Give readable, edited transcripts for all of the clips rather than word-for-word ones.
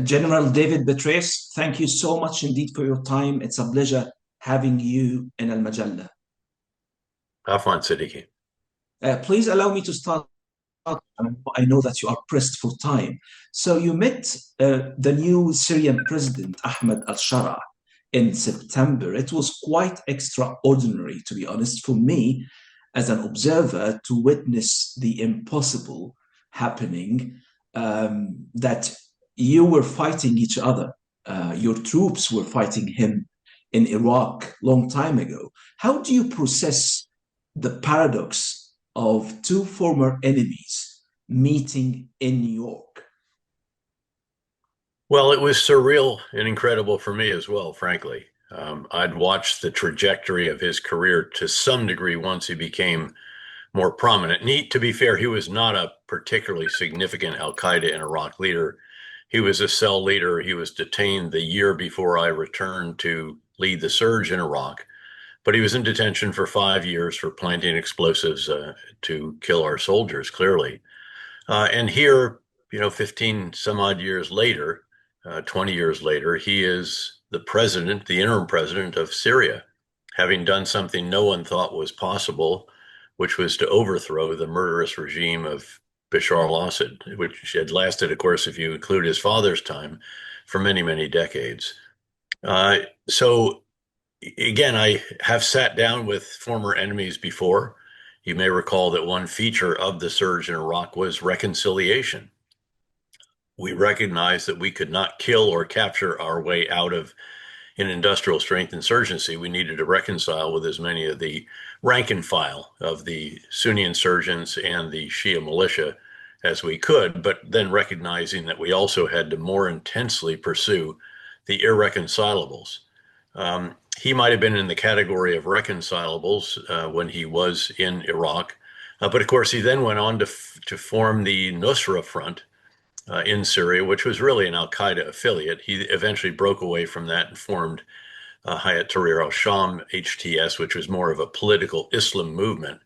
General David Petraeus, thank you so much indeed for your time. It's a pleasure having you in Al-Majalla. Have fun, Siddiqui. Please allow me to start. I know that you are pressed for time. So you met the new Syrian president, Ahmed al-Shara, in September. It was quite extraordinary, to be honest, for me as an observer to witness the impossible happening, that you were fighting each other. Your troops were fighting him in Iraq long time ago. How do you process the paradox of two former enemies meeting in New York? Well, it was surreal and incredible for me as well, frankly. I'd watched the trajectory of his career to some degree once he became more prominent. And to be fair, he was not a particularly significant Al Qaeda in Iraq leader. He was a cell leader. He was detained the year before I returned to lead the surge in Iraq. But he was in detention for 5 years for planting explosives to kill our soldiers, clearly. And here, 15 some odd years later, 20 years later, he is the president, the interim president of Syria, having done something no one thought was possible, which was to overthrow the murderous regime of Bashar al-Assad, which had lasted, of course, if you include his father's time, for many, many decades. So again, I have sat down with former enemies before. You may recall that one feature of the surge in Iraq was reconciliation. We recognized that we could not kill or capture our way out of an industrial strength insurgency. We needed to reconcile with as many of the rank and file of the Sunni insurgents and the Shia militia as we could, but then recognizing that we also had to more intensely pursue the irreconcilables. He might have been in the category of reconcilables when he was in Iraq, but of course he then went on to form the Nusra Front in Syria, which was really an Al Qaeda affiliate. He eventually broke away from that and formed Hayat Tahrir al-Sham, HTS, which was more of a political Islam movement.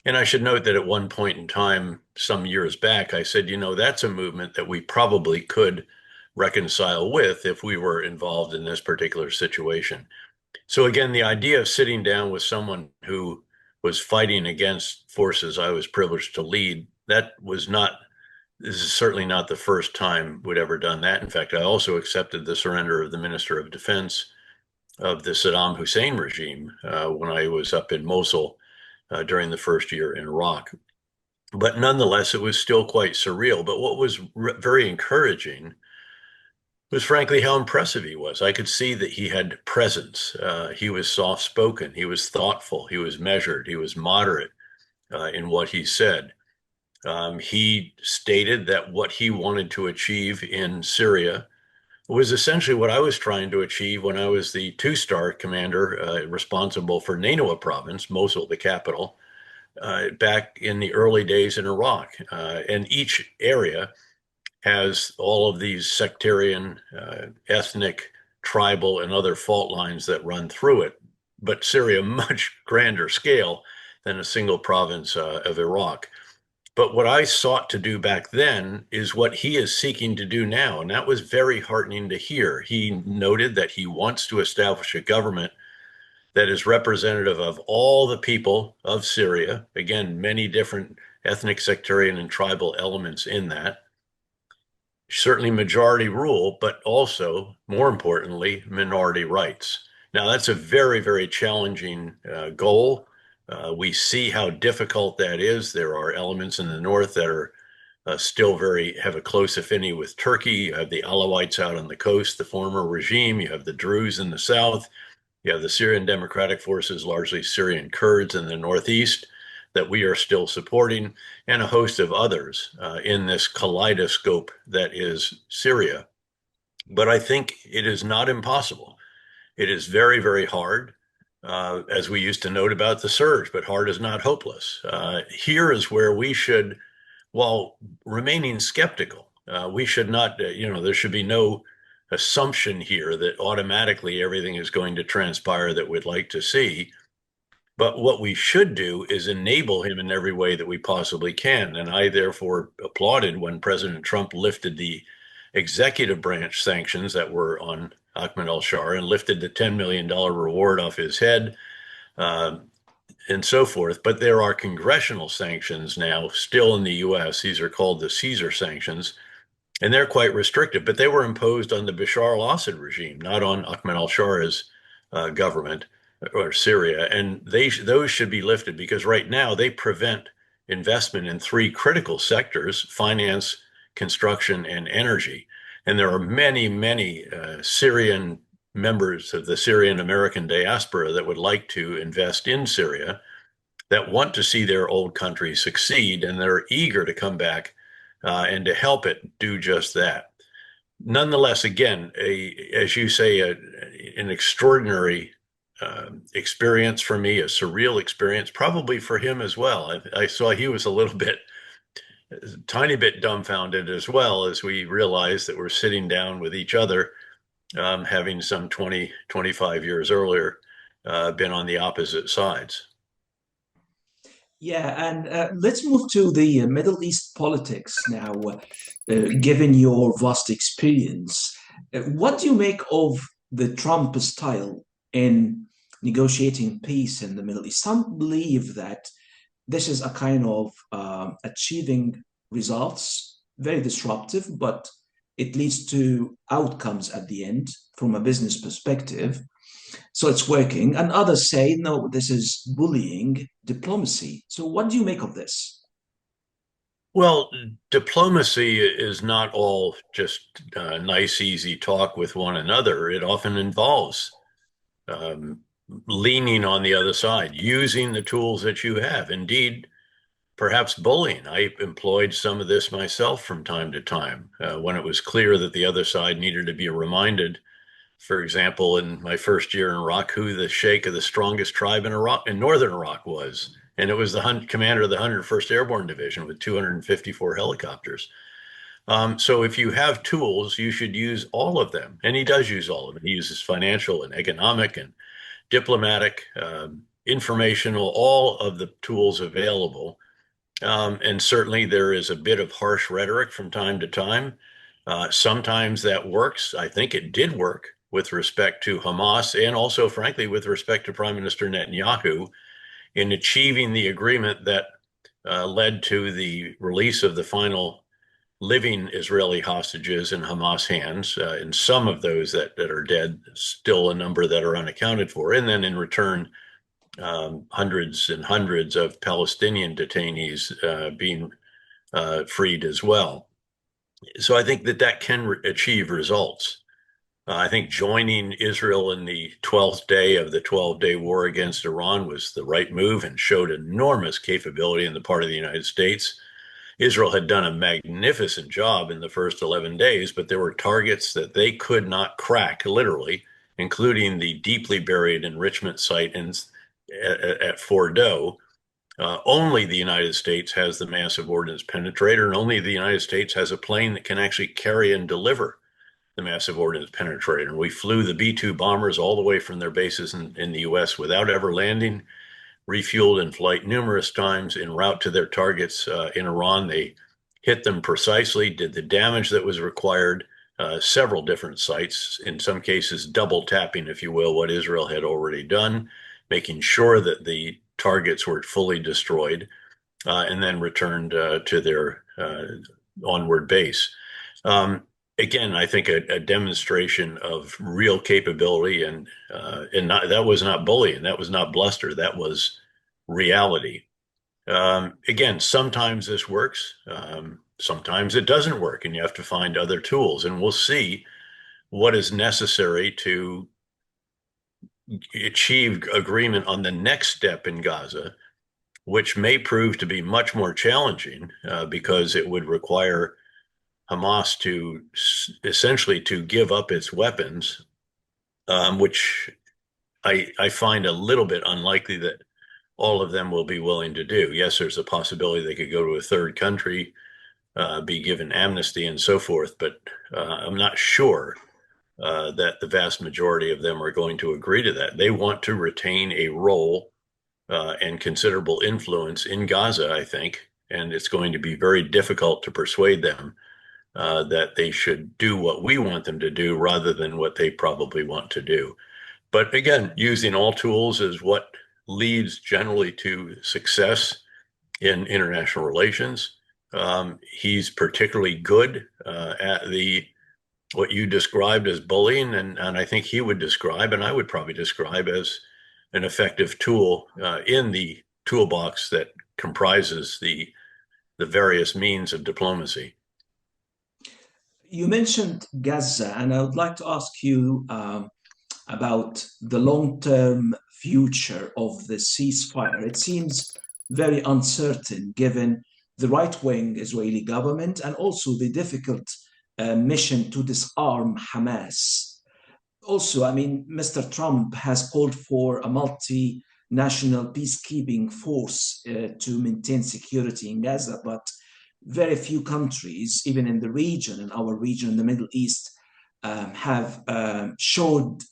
And I should note that at one point in time, some years back, I said, that's a movement that we probably could reconcile with if we were involved in this particular situation. So again, the idea of sitting down with someone who was fighting against forces I was privileged to lead, this is certainly not the first time we'd ever done that. In fact, I also accepted the surrender of the Minister of Defense of the Saddam Hussein regime when I was up in Mosul during the first year in Iraq. But nonetheless, it was still quite surreal. But what was very encouraging was frankly how impressive he was. I could see that he had presence. He was soft-spoken. He was thoughtful. He was measured. He was moderate in what he said. He stated that what he wanted to achieve in Syria was essentially what I was trying to achieve when I was the two-star commander responsible for Nainawa province, Mosul, the capital, back in the early days in Iraq. And each area has all of these sectarian, ethnic, tribal, and other fault lines that run through it. But Syria, much grander scale than a single province of Iraq. But what I sought to do back then is what he is seeking to do now. And that was very heartening to hear. He noted that he wants to establish a government that is representative of all the people of Syria. Again, many different ethnic, sectarian, and tribal elements in that. Certainly majority rule, but also, more importantly, minority rights. Now, that's a very, very challenging goal. We see how difficult that is. There are elements in the north that are still have a close affinity with Turkey. You have the Alawites out on the coast, the former regime. You have the Druze in the south. You have the Syrian Democratic Forces, largely Syrian Kurds in the northeast, that we are still supporting, and a host of others in this kaleidoscope that is Syria. But I think it is not impossible. It is very, very hard, as we used to note about the surge, but hard is not hopeless. Here is where we should, while remaining skeptical, we should not, there should be no assumption here that automatically everything is going to transpire that we'd like to see. But what we should do is enable him in every way that we possibly can. And I therefore applauded when President Trump lifted the executive branch sanctions that were on Ahmed al-Shara and lifted the $10 million reward off his head, and so forth. But there are congressional sanctions now still in the US. These are called the Caesar sanctions, and they're quite restrictive, but they were imposed on the Bashar al-Assad regime, not on Ahmed al-Shara's government or Syria. And those should be lifted because right now they prevent investment in three critical sectors: finance, construction, and energy. And there are many, many Syrian members of the Syrian American diaspora that would like to invest in Syria, that want to see their old country succeed, and they're eager to come back and to help it do just that. Nonetheless, again, as you say, an extraordinary experience for me, a surreal experience, probably for him as well. I saw he was a tiny bit dumbfounded as well, as we realized that we're sitting down with each other, having some 20, 25 years earlier been on the opposite sides. Yeah, and let's move to the Middle East politics now. Given your vast experience, what do you make of the Trump style in negotiating peace in the Middle East? Some believe that this is a kind of achieving results, very disruptive, but it leads to outcomes at the end from a business perspective. So it's working. And others say, no, this is bullying diplomacy. So what do you make of this? Well, diplomacy is not all just nice, easy talk with one another. It often involves um, leaning on the other side, using the tools that you have. Indeed, perhaps bullying. I employed some of this myself from time to time when it was clear that the other side needed to be reminded. For example, in my first year in Iraq, who the sheikh of the strongest tribe in Iraq, in northern Iraq, was. And it was the commander of the 101st Airborne Division with 254 helicopters. So if you have tools, you should use all of them. And he does use all of them. He uses financial and economic and diplomatic, informational, all of the tools available. And certainly there is a bit of harsh rhetoric from time to time. Sometimes that works. I think it did work with respect to Hamas and also, frankly, with respect to Prime Minister Netanyahu in achieving the agreement that led to the release of the final living Israeli hostages in Hamas hands, and some of those that are dead, still a number that are unaccounted for. And then in return, hundreds and hundreds of Palestinian detainees being freed as well. So I think that can achieve results. I think joining Israel in the 12th day of the 12-day war against Iran was the right move and showed enormous capability on the part of the United States. Israel had done a magnificent job in the first 11 days, but there were targets that they could not crack, literally, including the deeply buried enrichment site at Fordo. Only the United States has the massive ordnance penetrator, and only the United States has a plane that can actually carry and deliver the massive ordnance penetrator. And we flew the B-2 bombers all the way from their bases in the U.S. without ever landing, refueled in flight numerous times en route to their targets in Iran. They hit them precisely, did the damage that was required, several different sites, in some cases double tapping, if you will, what Israel had already done, making sure that the targets were fully destroyed, and then returned to their onward base. Again, I think a demonstration of real capability, and that was not bullying, that was not bluster, that was reality. Again, sometimes this works, sometimes it doesn't work, and you have to find other tools. And we'll see what is necessary to achieve agreement on the next step in Gaza, which may prove to be much more challenging because it would require Hamas to essentially to give up its weapons, which I find a little bit unlikely that all of them will be willing to do. Yes, there's a possibility they could go to a third country, be given amnesty and so forth, but I'm not sure that the vast majority of them are going to agree to that. They want to retain a role and considerable influence in Gaza, I think, and it's going to be very difficult to persuade them that they should do what we want them to do rather than what they probably want to do. But again, using all tools is what leads generally to success in international relations. He's particularly good at what you described as bullying, and I think he would describe, and I would probably describe as an effective tool in the toolbox that comprises the various means of diplomacy. You mentioned Gaza, and I would like to ask you about the long-term future of the ceasefire. It seems very uncertain given the right-wing Israeli government and also the difficult mission to disarm Hamas. Also, I mean, Mr. Trump has called for a multinational peacekeeping force to maintain security in Gaza, but very few countries, even in the region, in our region, in the Middle East, have showed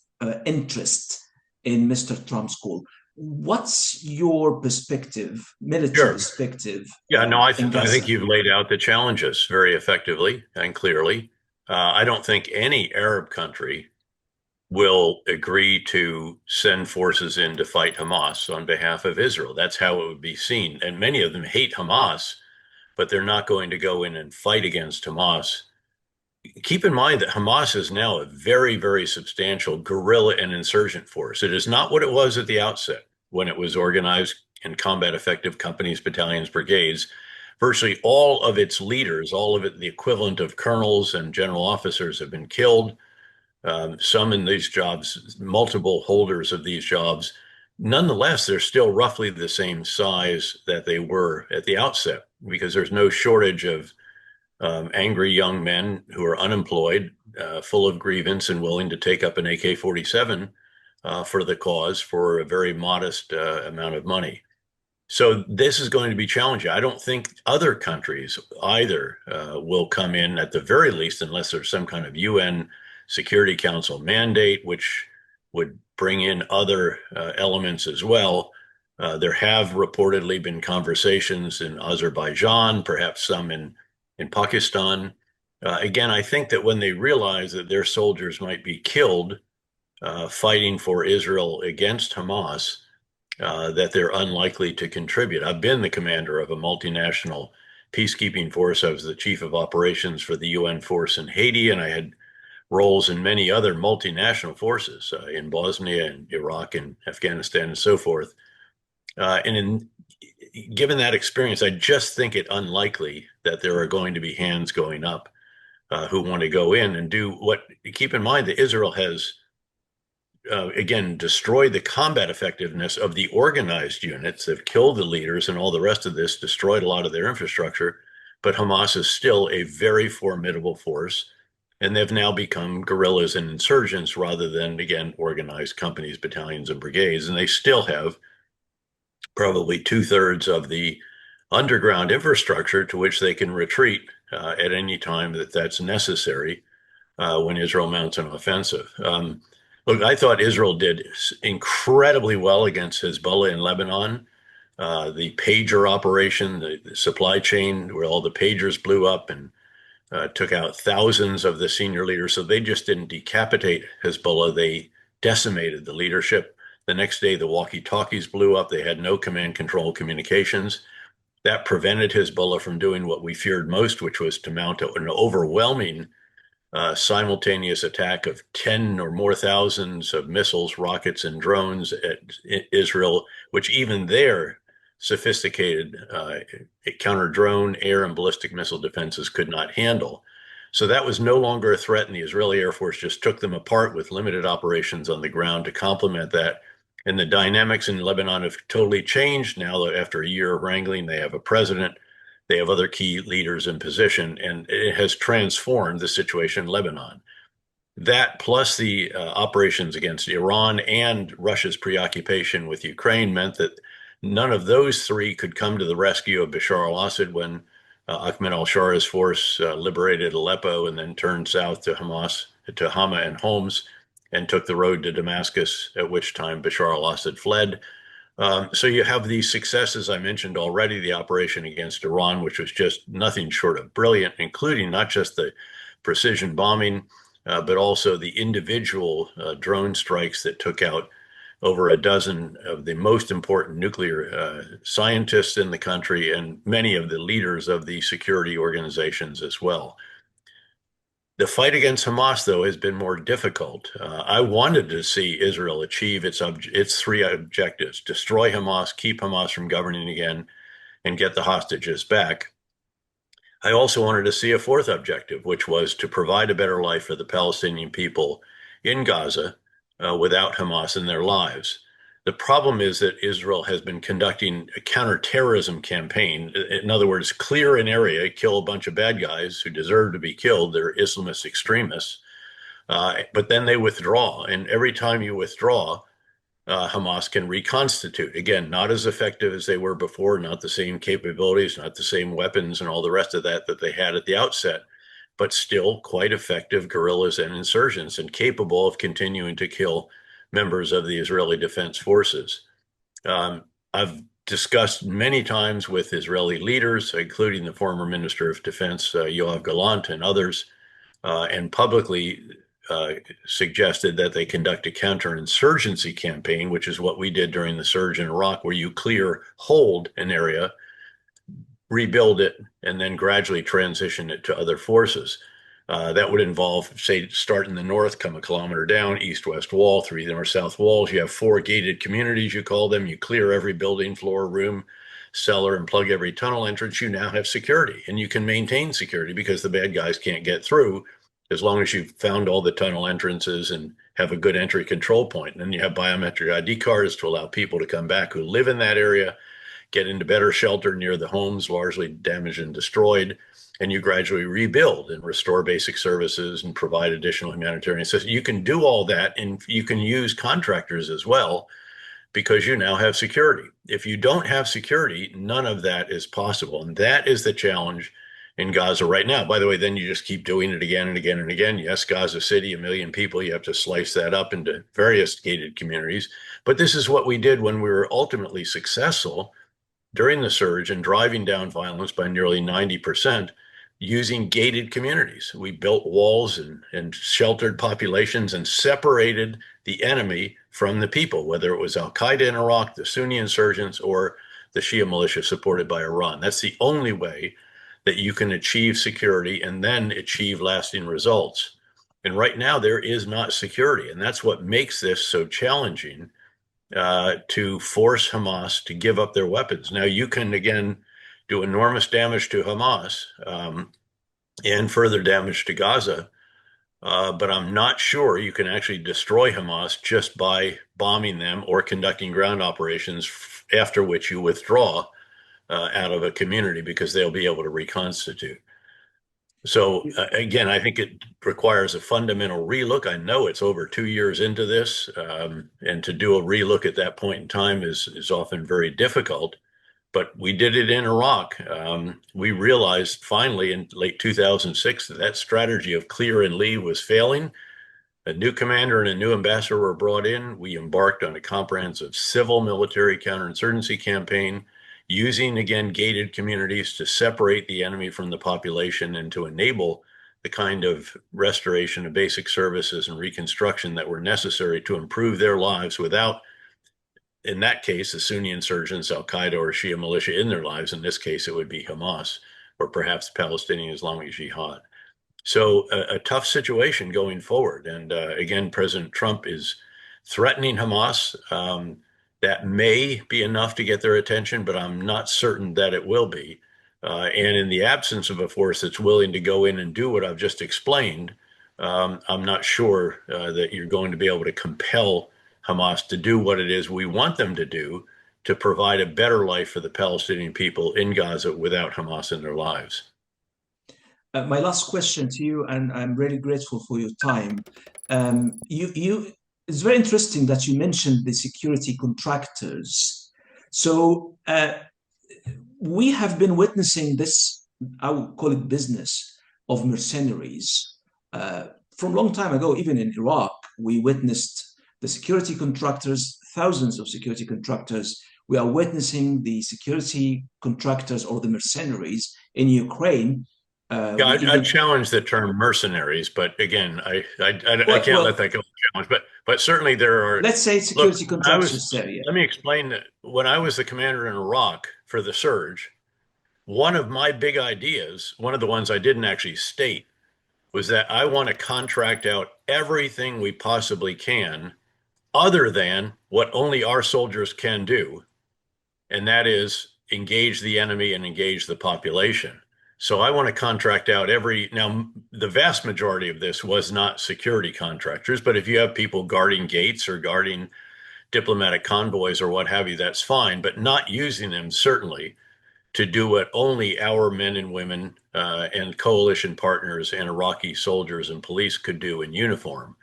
interest in Mr. Trump's call. What's your perspective, military perspective? Yeah, no, I think you've laid out the challenges very effectively and clearly. I don't think any Arab country will agree to send forces in to fight Hamas on behalf of Israel. That's how it would be seen. And many of them hate Hamas, but they're not going to go in and fight against Hamas. Keep in mind that Hamas is now a very, very substantial guerrilla and insurgent force. It is not what it was at the outset when it was organized in combat effective companies, battalions, brigades. Virtually all of its leaders, all of it, the equivalent of colonels and general officers, have been killed. Some in these jobs, multiple holders of these jobs. Nonetheless, they're still roughly the same size that they were at the outset because there's no shortage of angry young men who are unemployed, full of grievance and willing to take up an AK-47 for the cause for a very modest amount of money. So this is going to be challenging. I don't think other countries either will come in at the very least, unless there's some kind of UN Security Council mandate, which would bring in other elements as well. There have reportedly been conversations in Azerbaijan, perhaps some in Pakistan. Again, I think that when they realize that their soldiers might be killed fighting for Israel against Hamas, that they're unlikely to contribute. I've been the commander of a multinational peacekeeping force. I was the chief of operations for the UN force in Haiti, and I had roles in many other multinational forces in Bosnia and Iraq and Afghanistan and so forth. Given that experience, I just think it unlikely that there are going to be hands going up who want to go in and do what. Keep in mind that Israel has, again, destroyed the combat effectiveness of the organized units. They've killed the leaders and all the rest of this, destroyed a lot of their infrastructure. But Hamas is still a very formidable force. And they've now become guerrillas and insurgents rather than, again, organized companies, battalions, and brigades. And they still have probably 2/3 of the underground infrastructure to which they can retreat at any time that that's necessary when Israel mounts an offensive. Look, I thought Israel did incredibly well against Hezbollah in Lebanon. The pager operation, the supply chain where all the pagers blew up and took out thousands of the senior leaders. So they just didn't decapitate Hezbollah. They decimated the leadership. The next day, the walkie-talkies blew up. They had no command control communications. That prevented Hezbollah from doing what we feared most, which was to mount an overwhelming simultaneous attack of 10 or more thousands of missiles, rockets, and drones at Israel, which even their sophisticated counter-drone, air, and ballistic missile defenses could not handle. So that was no longer a threat, and the Israeli Air Force just took them apart with limited operations on the ground to complement that. And the dynamics in Lebanon have totally changed now that after a year of wrangling, they have a president, they have other key leaders in position, and it has transformed the situation in Lebanon. That plus the operations against Iran and Russia's preoccupation with Ukraine meant that none of those three could come to the rescue of Bashar al-Assad when Ahmed al-Shara's force liberated Aleppo and then turned south to Hamas, to Hama and Homs, and took the road to Damascus, at which time Bashar al-Assad fled. So you have these successes I mentioned already, the operation against Iran, which was just nothing short of brilliant, including not just the precision bombing, but also the individual drone strikes that took out over a dozen of the most important nuclear scientists in the country and many of the leaders of the security organizations as well. The fight against Hamas, though, has been more difficult. I wanted to see Israel achieve its three objectives: destroy Hamas, keep Hamas from governing again, and get the hostages back. I also wanted to see a fourth objective, which was to provide a better life for the Palestinian people in Gaza without Hamas in their lives. The problem is that Israel has been conducting a counterterrorism campaign. In other words, clear an area, kill a bunch of bad guys who deserve to be killed. They're Islamist extremists. But then they withdraw. And every time you withdraw, Hamas can reconstitute. Again, not as effective as they were before, not the same capabilities, not the same weapons and all the rest of that they had at the outset, but still quite effective guerrillas and insurgents and capable of continuing to kill members of the Israeli Defense Forces. I've discussed many times with Israeli leaders, including the former Minister of Defense, Yoav Gallant, and others, and publicly suggested that they conduct a counterinsurgency campaign, which is what we did during the surge in Iraq, where you hold an area, rebuild it, and then gradually transition it to other forces. That would involve, say, start in the north, come a kilometer down, east-west wall, 3 north-south walls. You have 4 gated communities, you call them. You clear every building, floor, room, cellar, and plug every tunnel entrance. You now have security, and you can maintain security because the bad guys can't get through as long as you've found all the tunnel entrances and have a good entry control point. And then you have biometric ID cards to allow people to come back who live in that area, get into better shelter near the homes largely damaged and destroyed, and you gradually rebuild and restore basic services and provide additional humanitarian assistance. You can do all that, and you can use contractors as well because you now have security. If you don't have security, none of that is possible. And that is the challenge in Gaza right now. By the way, then you just keep doing it again and again and again. Yes, Gaza City, 1 million people, you have to slice that up into various gated communities. But this is what we did when we were ultimately successful during the surge and driving down violence by nearly 90% using gated communities. We built walls and sheltered populations and separated the enemy from the people, whether it was al-Qaeda in Iraq, the Sunni insurgents, or the Shia militia supported by Iran. That's the only way that you can achieve security and then achieve lasting results. And right now there is not security. And that's what makes this so challenging to force Hamas to give up their weapons. Now you can, again, do enormous damage to Hamas and further damage to Gaza. But I'm not sure you can actually destroy Hamas just by bombing them or conducting ground operations, after which you withdraw out of a community because they'll be able to reconstitute. So again, I think it requires a fundamental relook. I know it's over 2 years into this, and to do a relook at that point in time is often very difficult. But we did it in Iraq. We realized finally in late 2006 that strategy of clear and leave was failing. A new commander and a new ambassador were brought in. We embarked on a comprehensive civil military counterinsurgency campaign, using, again, gated communities to separate the enemy from the population and to enable the kind of restoration of basic services and reconstruction that were necessary to improve their lives without, in that case, the Sunni insurgents, al-Qaeda or Shia militia in their lives. In this case, it would be Hamas or perhaps Palestinian Islamic Jihad. So a tough situation going forward. And again, President Trump is threatening Hamas. That may be enough to get their attention, but I'm not certain that it will be. And in the absence of a force that's willing to go in and do what I've just explained, I'm not sure that you're going to be able to compel Hamas to do what it is we want them to do to provide a better life for the Palestinian people in Gaza without Hamas in their lives. My last question to you, and I'm really grateful for your time. It's very interesting that you mentioned the security contractors. So we have been witnessing this, I would call it business, of mercenaries. From a long time ago, even in Iraq, we witnessed the security contractors, thousands of security contractors. We are witnessing the security contractors or the mercenaries in Ukraine. Yeah, I challenge the term mercenaries, but again, I can't let that go challenge. But certainly there are. Let's say security contractors. Let me explain that when I was the commander in Iraq for the surge, one of my big ideas, one of the ones I didn't actually state, was that I want to contract out everything we possibly can, other than what only our soldiers can do, and that is engage the enemy and engage the population. So I want to contract out now the vast majority of this was not security contractors, but if you have people guarding gates or guarding diplomatic convoys or what have you, that's fine, but not using them certainly to do what only our men and women and coalition partners and Iraqi soldiers and police could do in uniform.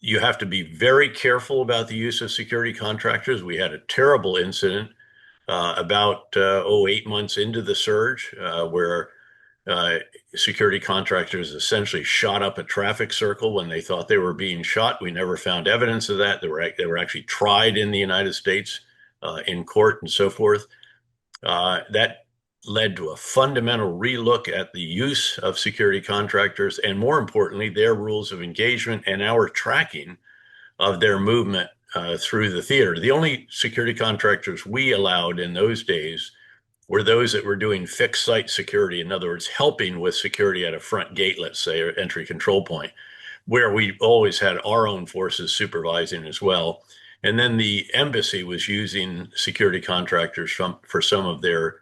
You have to be very careful about the use of security contractors. We had a terrible incident about 8 months into the surge, where security contractors essentially shot up a traffic circle when they thought they were being shot. We never found evidence of that. They were actually tried in the United States in court and so forth. That led to a fundamental relook at the use of security contractors and, more importantly, their rules of engagement and our tracking of their movement through the theater. The only security contractors we allowed in those days were those that were doing fixed site security. In other words, helping with security at a front gate, let's say, or entry control point, where we always had our own forces supervising as well. And then the embassy was using security contractors for some of their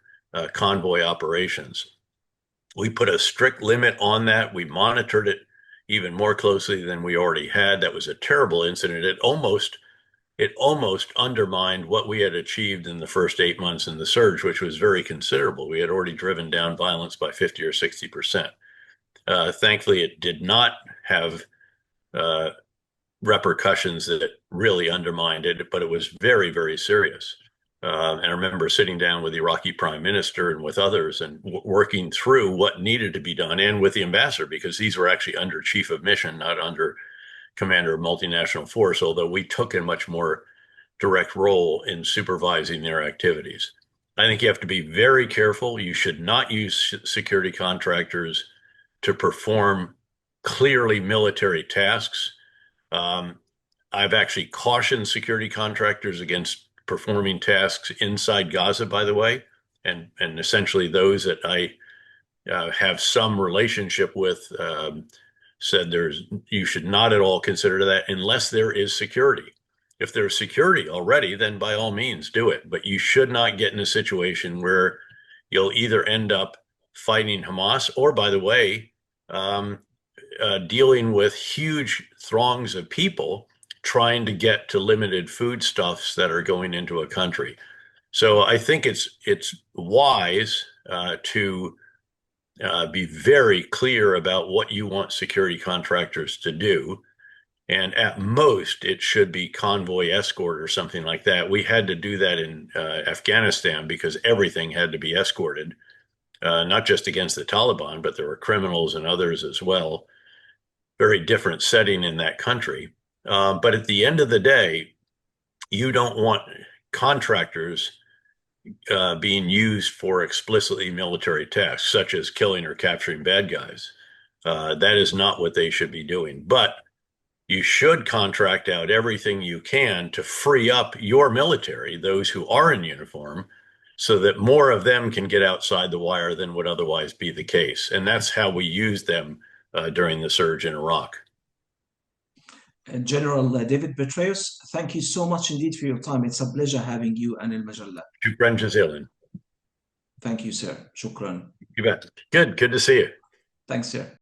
convoy operations. We put a strict limit on that. We monitored it even more closely than we already had. That was a terrible incident. It almost undermined what we had achieved in the first 8 months in the surge, which was very considerable. We had already driven down violence by 50 or 60%. Thankfully, it did not have repercussions that really undermined it, but it was very, very serious. And I remember sitting down with the Iraqi prime minister and with others and working through what needed to be done, and with the ambassador, because these were actually under chief of mission, not under commander of multinational force, although we took a much more direct role in supervising their activities. I think you have to be very careful. You should not use security contractors to perform clearly military tasks. I've actually cautioned security contractors against performing tasks inside Gaza, by the way, and essentially those that I have some relationship with said you should not at all consider that unless there is security. If there's security already, then by all means do it. But you should not get in a situation where you'll either end up fighting Hamas or, by the way, dealing with huge throngs of people trying to get to limited foodstuffs that are going into a country. So I think it's wise to be very clear about what you want security contractors to do. And at most, it should be convoy escort or something like that. We had to do that in Afghanistan because everything had to be escorted, not just against the Taliban, but there were criminals and others as well. Very different setting in that country. But at the end of the day, you don't want contractors being used for explicitly military tasks, such as killing or capturing bad guys. That is not what they should be doing. But you should contract out everything you can to free up your military, those who are in uniform, so that more of them can get outside the wire than would otherwise be the case. And that's how we used them during the surge in Iraq. General David Petraeus, thank you so much indeed for your time. It's a pleasure having you and المجلة. شكرا جزيلا. Thank you, sir. شكرا. You bet. Good to see you. Thanks, sir.